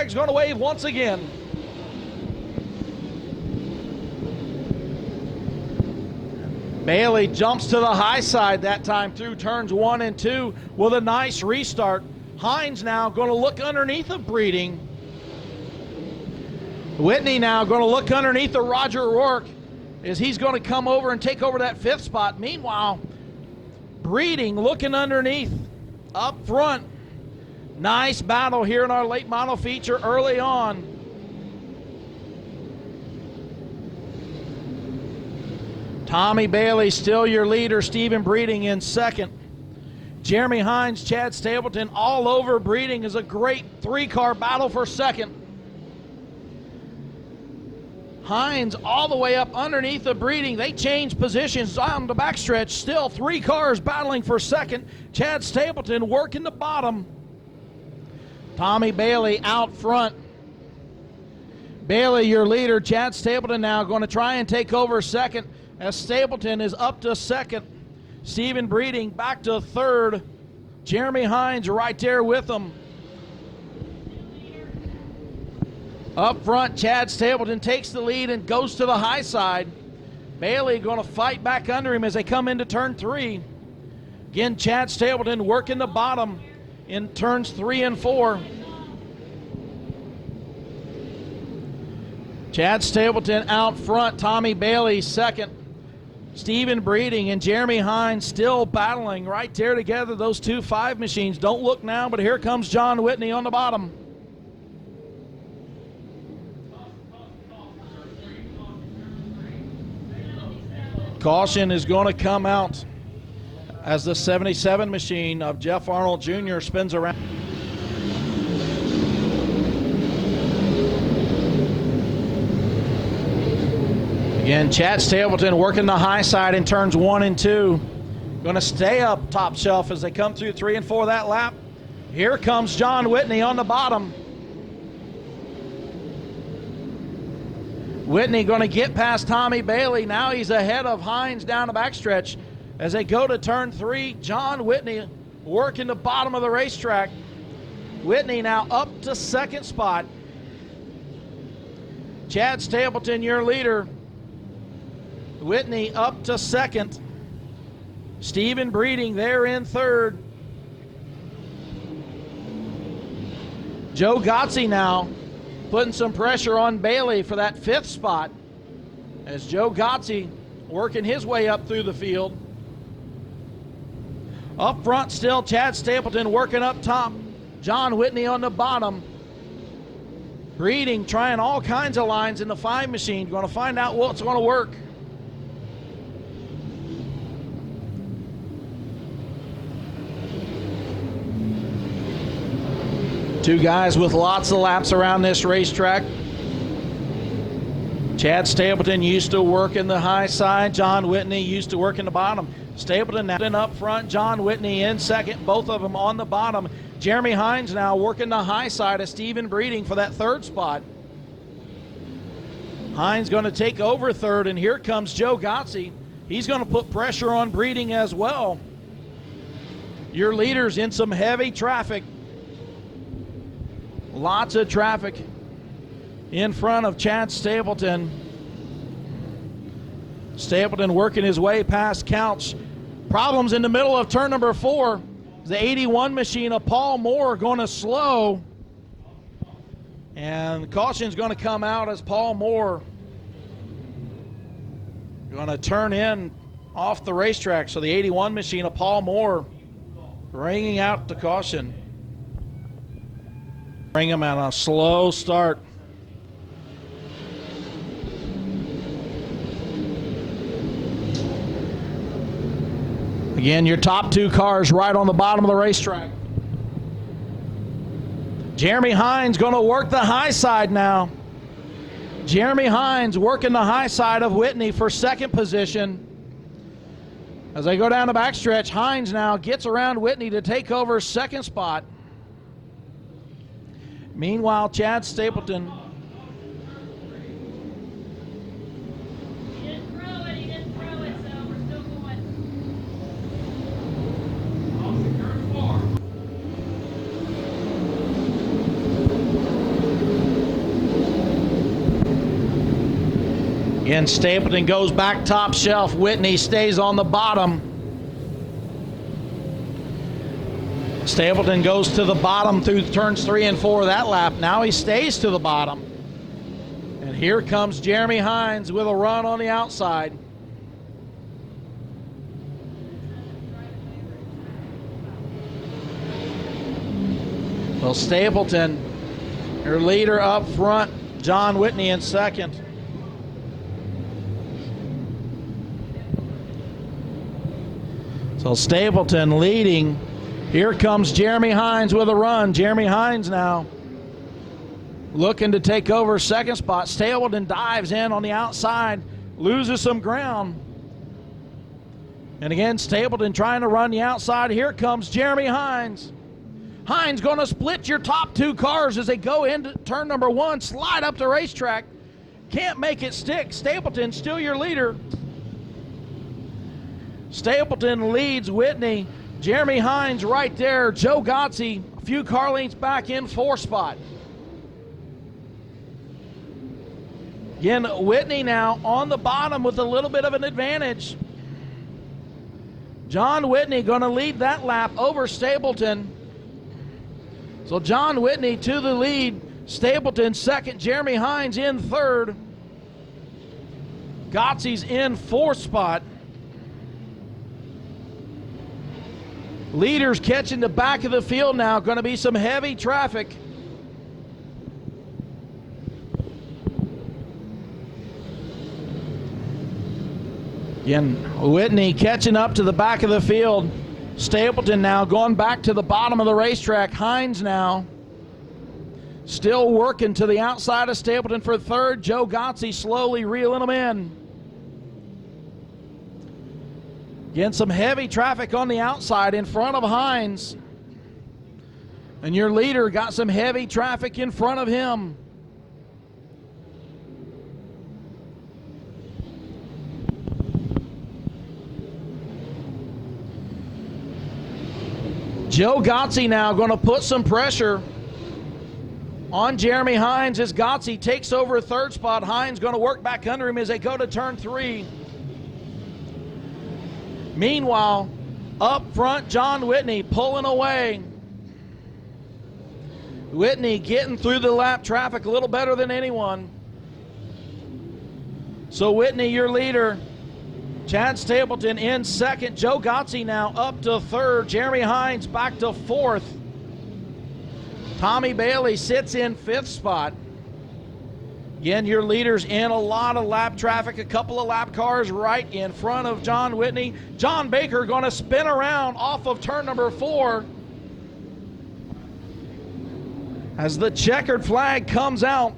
flag's going to wave once again. Bailey jumps to the high side that time through turns 1 and 2 with a nice restart. Hines now going to look underneath of Breeding. Whitney now going to look underneath of Roger Rourke as he's going to come over and take over that 5th spot. Meanwhile, Breeding looking underneath up front. Nice battle here in our late model feature early on. Tommy Bailey still your leader. Stephen Breeding in second. Jeremy Hines, Chad Stapleton all over Breeding is a great 3-car battle for second. Hines all the way up underneath the Breeding. They change positions on the backstretch. Still 3 cars battling for second. Chad Stapleton working the bottom. Tommy Bailey out front. Bailey your leader. Chad Stapleton now going to try and take over second as Stapleton is up to second. Stephen Breeding back to third. Jeremy Hines right there with him. Up front, Chad Stapleton takes the lead and goes to the high side. Bailey going to fight back under him as they come into turn 3. Again, Chad Stapleton working the bottom in turns 3 and 4. Chad Stapleton out front. Tommy Bailey second. Stephen Breeding and Jeremy Hines still battling right there together. Those 2 5 machines. Don't look now, but here comes John Whitney on the bottom. Caution is going to come out as the 77 machine of Jeff Arnold Jr. spins around. Again, Chad Stapleton working the high side in turns 1 and 2. Going to stay up top shelf as they come through 3 and 4 that lap. Here comes John Whitney on the bottom. Whitney going to get past Tommy Bailey. Now he's ahead of Hines down the backstretch. As they go to turn 3, John Whitney working the bottom of the racetrack. Whitney now up to second spot. Chad Stapleton, your leader. Whitney up to second. Stephen Breeding there in third. Joe Gotze now putting some pressure on Bailey for that 5th spot as Joe Gotze working his way up through the field. Up front still Chad Stapleton working up top. John Whitney on the bottom. Breeding trying all kinds of lines in the 5 machine. Going to find out what's going to work. Two guys with lots of laps around this racetrack. Chad Stapleton used to work in the high side. John Whitney used to work in the bottom. Stapleton now up front. John Whitney in second. Both of them on the bottom. Jeremy Hines now working the high side of Stephen Breeding for that 3rd spot. Hines going to take over third, and here comes Joe Gotze. He's going to put pressure on Breeding as well. Your leader's in some heavy traffic. Lots of traffic in front of Chad Stapleton. Stapleton working his way past Couch. Problems in the middle of turn number 4. The 81 machine of Paul Moore going to slow. And caution's going to come out as Paul Moore going to turn in off the racetrack. So the 81 machine of Paul Moore bringing out the caution. Bring him out on a slow start. Again, your top 2 cars right on the bottom of the racetrack. Jeremy Hines going to work the high side now. Jeremy Hines working the high side of Whitney for second position. As they go down the backstretch, Hines now gets around Whitney to take over second spot. Meanwhile, Chad Stapleton. He didn't throw it, so we're still going. Again, Stapleton goes back top shelf. Whitney stays on the bottom. Stapleton goes to the bottom through turns 3 and 4 of that lap. Now he stays to the bottom. And here comes Jeremy Hines with a run on the outside. Well, Stapleton, your leader up front. John Whitney in second. So Stapleton leading. Here comes Jeremy Hines with a run. Jeremy Hines now looking to take over second spot. Stapleton dives in on the outside, loses some ground. And again, Stapleton trying to run the outside. Here comes Jeremy Hines. Hines going to split your top 2 cars as they go into turn number 1, slide up the racetrack. Can't make it stick. Stapleton still your leader. Stapleton leads Whitney. Jeremy Hines right there. Joe Gotze a few car lengths back in 4th spot. Again, Whitney now on the bottom with a little bit of an advantage. John Whitney going to lead that lap over Stapleton. So John Whitney to the lead. Stapleton second. Jeremy Hines in 3rd. Gotze's in 4th spot. Leaders catching the back of the field now. Going to be some heavy traffic. Again, Whitney catching up to the back of the field. Stapleton now going back to the bottom of the racetrack. Hines now still working to the outside of Stapleton for 3rd. Joe Gotze slowly reeling them in. Again, some heavy traffic on the outside in front of Hines. And your leader got some heavy traffic in front of him. Joe Gotze now going to put some pressure on Jeremy Hines as Gotze takes over 3rd spot. Hines going to work back under him as they go to turn 3. Meanwhile, up front, John Whitney pulling away. Whitney getting through the lap traffic a little better than anyone. So Whitney, your leader. Chad Stapleton in 2nd. Joe Gotze now up to 3rd. Jeremy Hines back to 4th. Tommy Bailey sits in 5th spot. Again, your leaders in a lot of lap traffic. A couple of lap cars right in front of John Whitney. John Baker going to spin around off of turn number 4 as the checkered flag comes out.